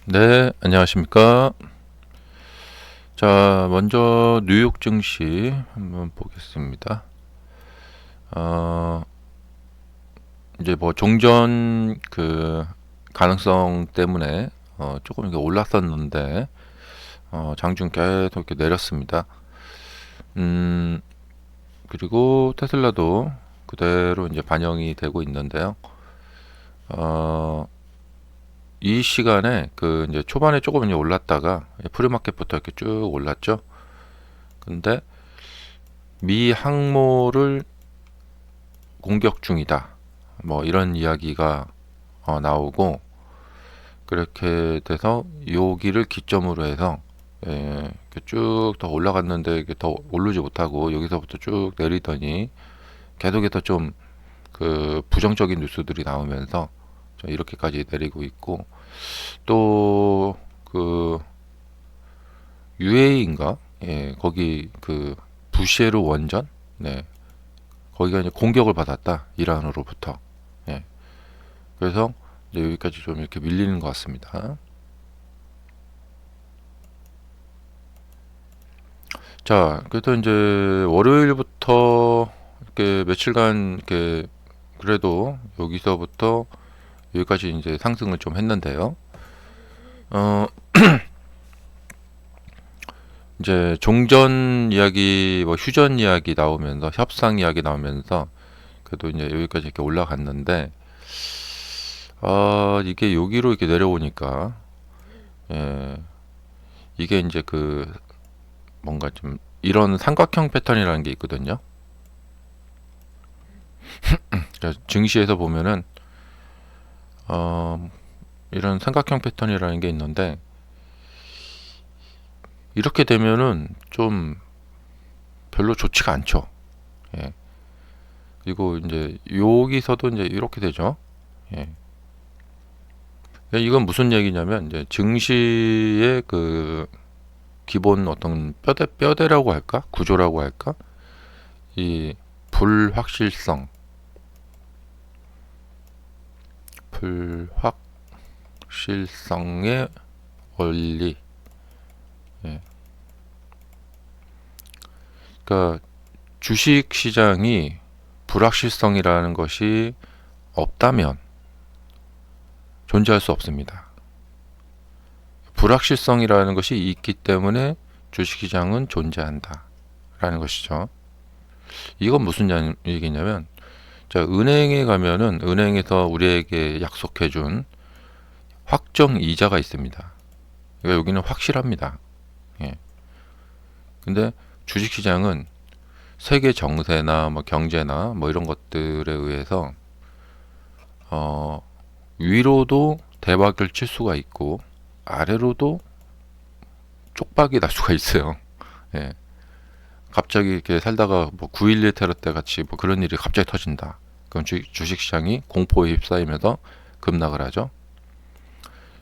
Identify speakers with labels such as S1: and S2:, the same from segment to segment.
S1: 네, 안녕하십니까. 자, 먼저 뉴욕 증시 한번 보겠습니다. 어, 이제 뭐 종전 가능성 때문에 조금 이렇게 올랐었는데 장중 계속 이렇게 내렸습니다. 음, 그리고 테슬라도 그대로 이제 반영이 되고 있는데요. 어, 이 시간에 이제 초반에 조금 이제 올랐다가 프리마켓부터 이렇게 쭉 올랐죠. 근데 미 항모를 공격 중이다. 뭐 이런 이야기가 나오고 그렇게 돼서 여기를 기점으로 해서 쭉 더 올라갔는데 이게 더 오르지 못하고 여기서부터 쭉 내리더니 계속해서 좀 부정적인 뉴스들이 나오면서 이렇게까지 내리고 있고 또 UAE인가 거기 부셰르 원전 네 거기가 이제 공격을 받았다 이란으로부터. 예. 그래서 이제 여기까지 좀 이렇게 밀리는 것 같습니다. 자, 그래서 이제 월요일부터 이렇게 며칠간 이렇게 그래도 여기서부터 여기까지 이제 상승을 좀 했는데요. 어, 이제 종전 이야기, 뭐 휴전 이야기 나오면서 협상 이야기 나오면서 그래도 이제 여기까지 이렇게 올라갔는데 이게 여기로 이렇게 내려오니까 예, 이게 이제 뭔가 좀 이런 삼각형 패턴이라는 게 있거든요. 증시에서 보면은 어, 이런 삼각형 패턴이라는 게 있는데 이렇게 되면은 좀 별로 좋지가 않죠. 예. 그리고 이제 여기서도 이제 이렇게 되죠. 예. 이건 무슨 얘기냐면 이제 증시의 기본 어떤 뼈대라고 할까? 구조라고 할까? 이 불확실성, 불확실성의 원리. 예. 그러니까 주식 시장이 불확실성이라는 것이 없다면 존재할 수 없습니다. 불확실성이라는 것이 있기 때문에 주식시장은 존재한다. 라는 것이죠. 이건 무슨 얘기냐면, 자, 은행에 가면은 은행에서 우리에게 약속해준 확정 이자가 있습니다. 그러니까 여기는 확실합니다. 예. 근데 주식시장은 세계 정세나 뭐 경제나 뭐 이런 것들에 의해서 어, 위로도 대박을 칠 수가 있고 아래로도 쪽박이 날 수가 있어요. 예. 갑자기 이렇게 살다가 뭐 9.11 테러 때 같이 뭐 그런 일이 갑자기 터진다. 그럼 주식시장이 공포에 휩싸이면서 급락을 하죠.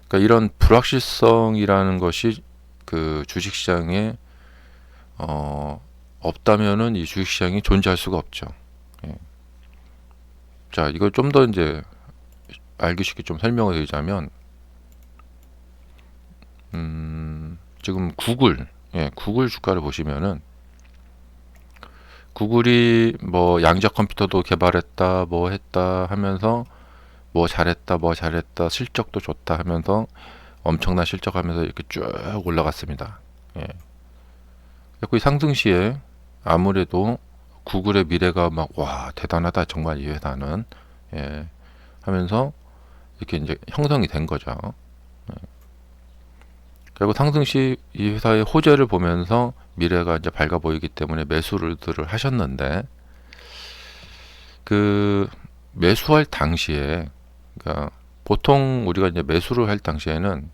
S1: 그러니까 이런 불확실성이라는 것이 주식시장에 없다면은 이 주식시장이 존재할 수가 없죠. 예. 자, 이걸 좀 더 이제 알기 쉽게 좀 설명을 드리자면, 지금 구글 주가를 보시면은 구글이 뭐 양자 컴퓨터도 개발했다, 뭐 했다 하면서 뭐 잘했다, 실적도 좋다 하면서 엄청난 실적하면서 이렇게 쭉 올라갔습니다. 예. 그 상승 시에 아무래도 구글의 미래가 막 와 대단하다 정말 이 회사는 예, 하면서 이렇게 이제 형성이 된 거죠. 결국 상승 시 이 회사의 호재를 보면서 미래가 이제 밝아 보이기 때문에 매수를 하셨는데 그 매수할 당시에 그러니까 보통 우리가 이제 매수를 할 당시에는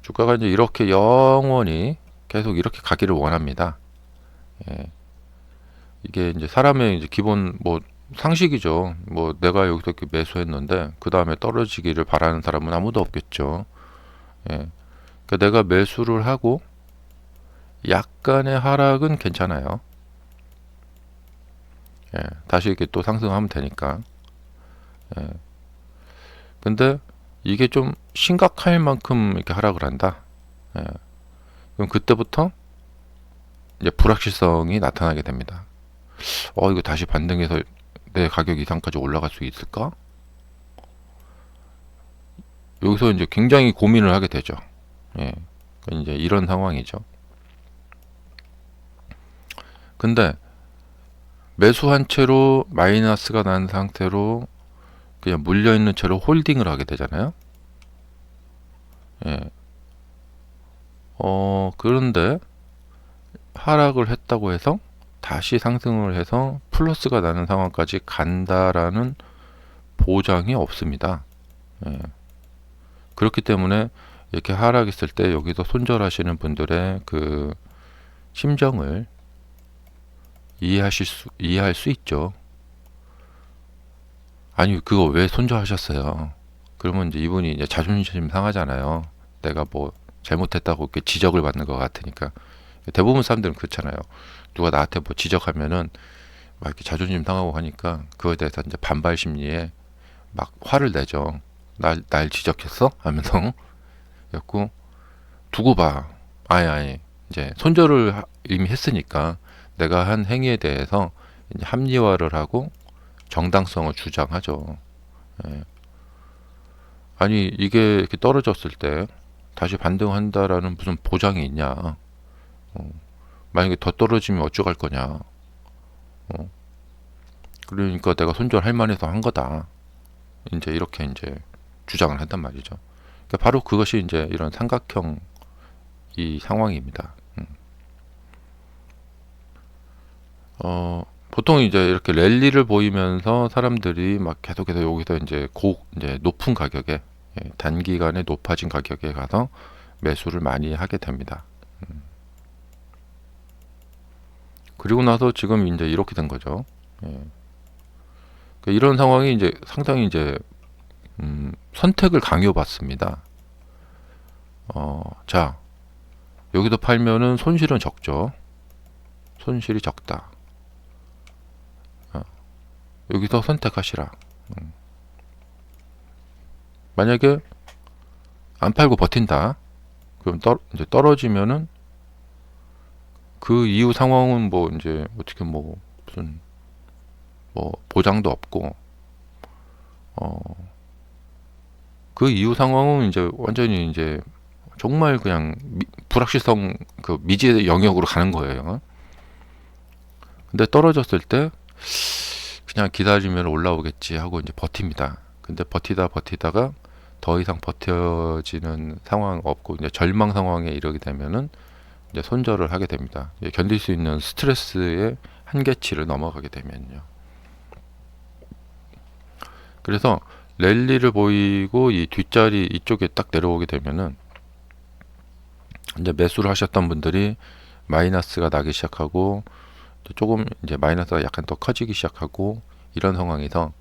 S1: 주가가 이제 이렇게 영원히 계속 이렇게 가기를 원합니다. 예. 이게 이제 사람의 이제 기본 뭐 상식이죠. 뭐 내가 여기서 이렇게 매수했는데 그 다음에 떨어지기를 바라는 사람은 아무도 없겠죠. 예. 그러니까 내가 매수를 하고 약간의 하락은 괜찮아요. 다시 이렇게 또 상승하면 되니까. 예. 근데 이게 좀 심각할 만큼 이렇게 하락을 한다. 예. 그럼 그때부터 이제 불확실성이 나타나게 됩니다. 이거 다시 반등해서 내 가격 이상까지 올라갈 수 있을까? 여기서 이제 굉장히 고민을 하게 되죠. 예. 이제 이런 상황이죠. 근데 매수한 채로 마이너스가 난 상태로 그냥 물려있는 채로 홀딩을 하게 되잖아요. 예. 그런데 하락을 했다고 해서 다시 상승을 해서 플러스가 나는 상황까지 간다라는 보장이 없습니다. 예. 그렇기 때문에 이렇게 하락했을 때 여기서 손절하시는 분들의 그 심정을 이해할 수 있죠. 아니, 그거 왜 손절하셨어요? 그러면 이제 이분이 이제 자존심 상하잖아요. 내가 뭐 잘못했다고 이렇게 지적을 받는 것 같으니까. 대부분 사람들은 그렇잖아요. 누가 나한테 뭐 지적하면은 막 이렇게 자존심 상하고 하니까 그거에 대해서 이제 반발 심리에 막 화를 내죠. 날 지적했어? 하면서. 그래갖고 두고 봐. 아니. 이제 손절을 이미 했으니까 내가 한 행위에 대해서 이제 합리화를 하고 정당성을 주장하죠. 예. 아니, 이게 이렇게 떨어졌을 때 다시 반등한다라는 무슨 보장이 있냐? 만약에 더 떨어지면 어쩌갈 거냐? 그러니까 내가 손절할 만해서 한 거다. 이제 이렇게 이제 주장을 한단 말이죠. 그러니까 바로 그것이 이제 이런 삼각형 이 상황입니다. 보통 이제 이렇게 랠리를 보이면서 사람들이 막 계속해서 여기서 이제 높은 가격에 단기간에 높아진 가격에 가서 매수를 많이 하게 됩니다. 그리고 나서 지금 이제 이렇게 된 거죠. 이런 상황이 이제 상당히 이제 선택을 강요받습니다. 자, 여기도 팔면은 손실은 적죠. 손실이 적다. 여기서 선택하시라. 만약에 안 팔고 버틴다. 그럼 이제 떨어지면은 그 이후 상황은 뭐 이제 어떻게 뭐 무슨 뭐 보장도 없고 그 이후 상황은 이제 완전히 이제 정말 그냥 불확실성 그 미지의 영역으로 가는 거예요. 근데 떨어졌을 때 그냥 기다리면 올라오겠지 하고 이제 버팁니다. 근데 버티다가 더 이상 버텨지는 상황 없고 이제 절망 상황에 이르게 되면은 이제 손절을 하게 됩니다. 견딜 수 있는 스트레스의 한계치를 넘어가게 되면요. 그래서 랠리를 보이고 이 뒷자리 이쪽에 딱 내려오게 되면은 이제 매수를 하셨던 분들이 마이너스가 나기 시작하고 조금 이제 마이너스가 약간 더 커지기 시작하고 이런 상황에서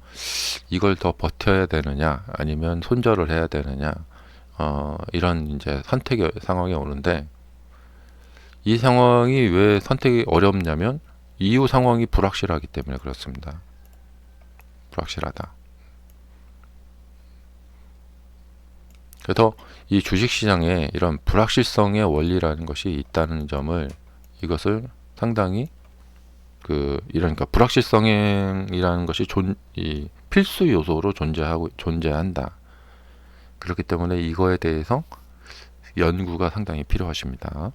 S1: 이걸 더 버텨야 되느냐 아니면 손절을 해야 되느냐 이런 이제 선택의 상황이 오는데 이 상황이 왜 선택이 어렵냐면 이후 상황이 불확실하기 때문에 그렇습니다. 불확실하다. 그래서 이 주식시장에 이런 불확실성의 원리라는 것이 있다는 점을 이것을 상당히 이러니까 불확실성이라는 것이 이 필수 요소로 존재한다. 그렇기 때문에 이거에 대해서 연구가 상당히 필요하십니다.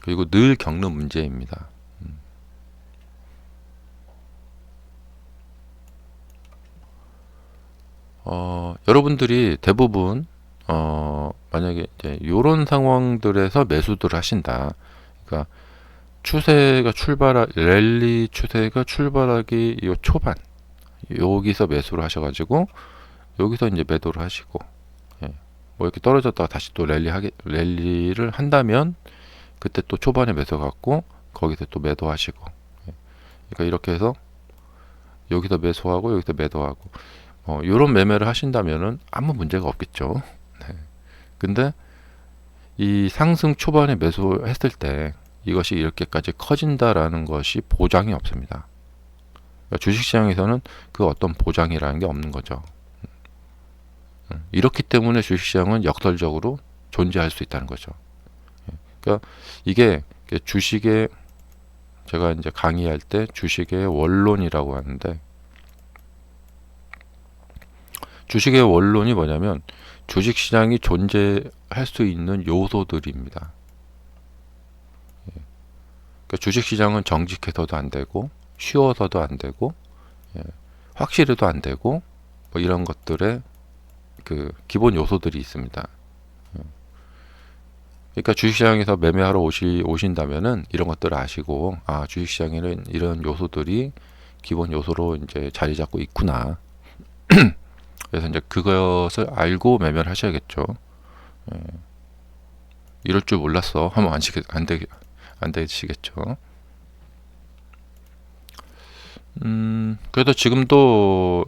S1: 그리고 늘 겪는 문제입니다. 여러분들이 대부분 만약에 이제 이런 상황들에서 매수들 하신다. 그러니까 랠리 추세가 출발하기 요 초반 여기서 매수를 하셔가지고 여기서 이제 매도를 하시고 뭐 이렇게 떨어졌다가 다시 또 랠리를 한다면 그때 또 초반에 매수 갖고 거기서 또 매도하시고 그러니까 이렇게 해서 여기서 매수하고 여기서 매도하고 요런 매매를 하신다면은 아무 문제가 없겠죠. 근데 이 상승 초반에 매수했을 때 이것이 이렇게까지 커진다라는 것이 보장이 없습니다. 그러니까 주식시장에서는 그 어떤 보장이라는 게 없는 거죠. 이렇기 때문에 주식시장은 역설적으로 존재할 수 있다는 거죠. 그러니까 이게 주식의, 제가 이제 강의할 때 주식의 원론이라고 하는데, 주식의 원론이 뭐냐면 주식시장이 존재할 수 있는 요소들입니다. 그러니까 주식시장은 정직해서도 안 되고, 쉬워서도 안 되고, 확실해도 안 되고, 뭐 이런 것들의 그 기본 요소들이 있습니다. 그러니까 주식시장에서 매매하러 오신다면은 이런 것들을 아시고, 아, 주식시장에는 이런 요소들이 기본 요소로 이제 자리 잡고 있구나. 그래서 이제 그것을 알고 매매를 하셔야겠죠. 이럴 줄 몰랐어 하면 안 되시겠죠. 그래도 지금도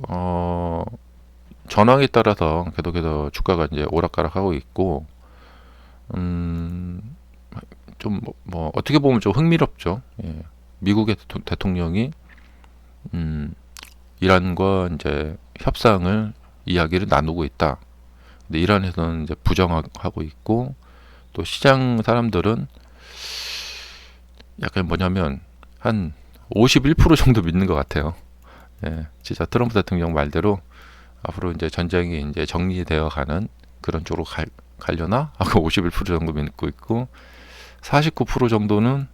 S1: 전황에 따라서 계속해서 주가가 이제 오락가락하고 있고, 좀 뭐 어떻게 보면 좀 흥미롭죠. 미국의 대통령이 이란과 이제 협상을 이야기를 나누고 있다. 근데 이란에서는 이제 부정하고 있고, 또 시장 사람들은 약간 뭐냐면 한 51% 정도 믿는 것 같아요. 진짜 트럼프 대통령 말대로 앞으로 이제 전쟁이 이제 정리되어 가는 그런 쪽으로 가려나? 하고 51% 정도 믿고 있고, 49% 정도는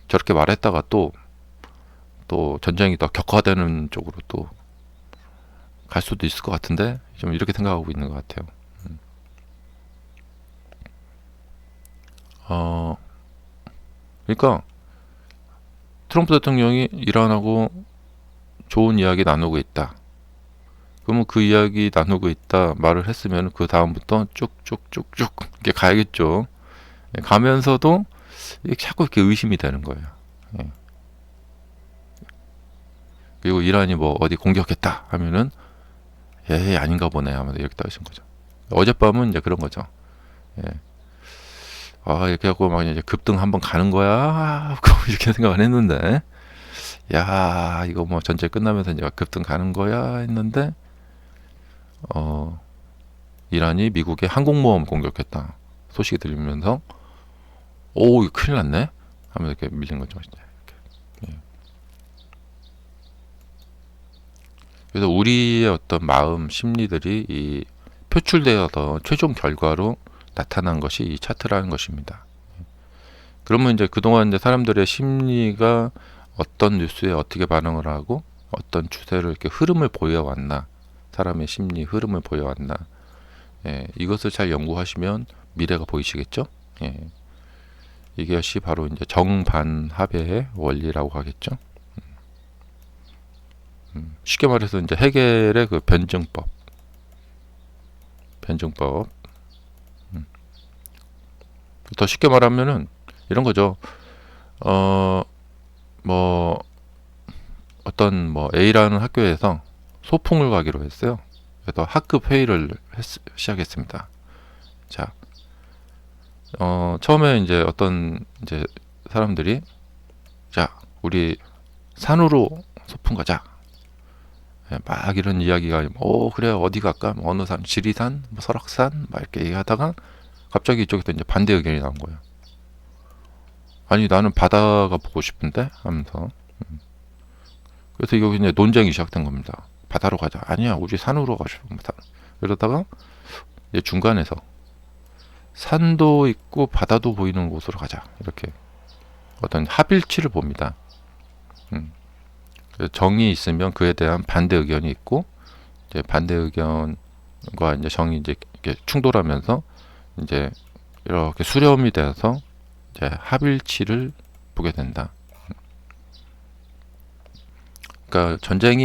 S1: 저렇게 말했다가 또 전쟁이 더 격화되는 쪽으로 또 갈 수도 있을 것 같은데, 좀 이렇게 생각하고 있는 것 같아요. 그러니까 트럼프 대통령이 이란하고 좋은 이야기 나누고 있다. 그러면 그 이야기 나누고 있다 말을 했으면 그 다음부터 쭉쭉쭉쭉 이렇게 가야겠죠. 가면서도 자꾸 이렇게 의심이 되는 거예요. 그리고 이란이 뭐 어디 공격했다 하면은 아닌가 보네 하면서 이렇게 따지신 거죠. 어젯밤은 이제 그런 거죠. 이렇게 하고 막 이제 급등 한번 가는 거야 이렇게 생각을 했는데, 야, 이거 뭐 전체 끝나면서 이제 급등 가는 거야 했는데, 이란이 미국의 항공모함 공격했다 소식이 들리면서, 이거 큰일 났네 하면서 이렇게 밀린 거죠. 이렇게. 그래서 우리의 어떤 마음 심리들이 이 표출되어서 최종 결과로 나타난 것이 이 차트라는 것입니다. 그러면 이제 그동안 이제 사람들의 심리가 어떤 뉴스에 어떻게 반응을 하고 어떤 추세를 이렇게 흐름을 보여왔나, 사람의 심리 흐름을 보여왔나, 이것을 잘 연구하시면 미래가 보이시겠죠. 이것이 바로 이제 정반합의 원리라고 하겠죠. 쉽게 말해서 이제 해겔의 그 변증법. 더 쉽게 말하면은 이런 거죠. 뭐 어떤 뭐 A라는 학교에서 소풍을 가기로 했어요. 그래서 학급 회의를 시작했습니다. 자, 처음에 이제 어떤 이제 사람들이, 자, 우리 산으로 소풍 가자. 막 이런 이야기가, 그래, 어디 갈까? 뭐 어느 산, 지리산, 뭐 설악산, 막 이렇게 얘기하다가 갑자기 이쪽에서 이제 반대 의견이 나온 거예요. 아니, 나는 바다가 보고 싶은데? 하면서. 그래서 이거 이제 논쟁이 시작된 겁니다. 바다로 가자. 아니야, 우리 산으로 가고 싶습니다. 그러다가 이제 중간에서 산도 있고 바다도 보이는 곳으로 가자. 이렇게 어떤 합일치를 봅니다. 정이 있으면 그에 대한 반대 의견이 있고, 이제 반대 의견과 이제 정이 이제 이렇게 충돌하면서 이제 이렇게 수렴이 돼서 이제 합일치를 보게 된다. 그러니까 전쟁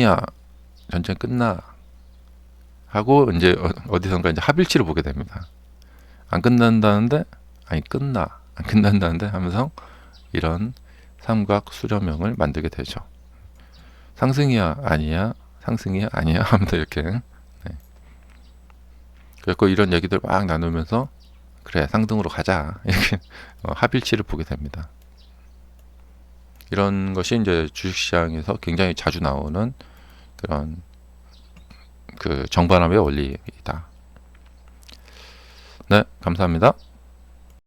S1: 끝나 하고 이제 어디선가 이제 합일치를 보게 됩니다. 안 끝난다는데, 아니 끝나, 안 끝난다는데 하면서 이런 삼각 수렴형을 만들게 되죠. 상승이야 아니야, 상승이야 아니야 하면서 이렇게. 그래서 이런 얘기들 막 나누면서 그래, 상승으로 가자 이렇게 합일치를 보게 됩니다. 이런 것이 이제 주식시장에서 굉장히 자주 나오는 그런 그 정반합의 원리이다. 네, 감사합니다.